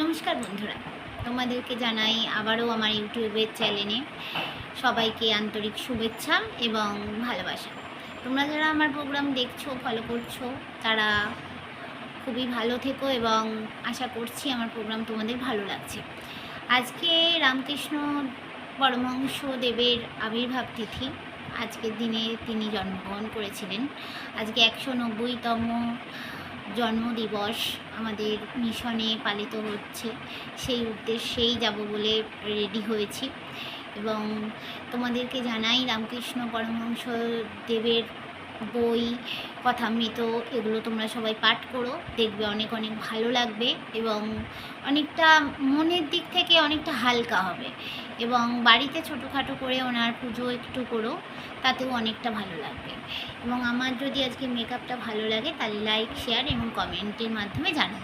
নমস্কার বন্ধুরা, তোমাদেরকে জানাই আবারও আমার ইউটিউবের চ্যানেলে সবাইকে আন্তরিক শুভেচ্ছা এবং ভালোবাসা। তোমরা যারা আমার প্রোগ্রাম দেখছো, ফলো করছো, তারা খুবই ভালো থেকো এবং আশা করছি আমার প্রোগ্রাম তোমাদের ভালো লাগছে। আজকে রামকৃষ্ণ পরমহংস দেবের আবির্ভাব তিথি। আজকের দিনে তিনি জন্মগ্রহণ করেছিলেন। আজকে 190তম জন্মদিবস আমাদের মিশনে পালিত হচ্ছে। সেই উদ্দেশ্যেই যাব বলে রেডি হয়েছি এবং তোমাদেরকে জানাই রামকৃষ্ণ পরমহংস দেবের বই, কথামৃত, এগুলো তোমরা সবাই পাঠ করো, দেখবে অনেক অনেক ভালো লাগবে এবং অনেকটা মনের দিক থেকে অনেকটা হালকা হবে এবং বাড়িতে ছোটোখাটো করে ওনার পুজো একটু করো, তাতেও অনেকটা ভালো লাগবে। এবং আমার যদি আজকে মেকআপটা ভালো লাগে তাহলে লাইক, শেয়ার এবং কমেন্টের মাধ্যমে জানাও।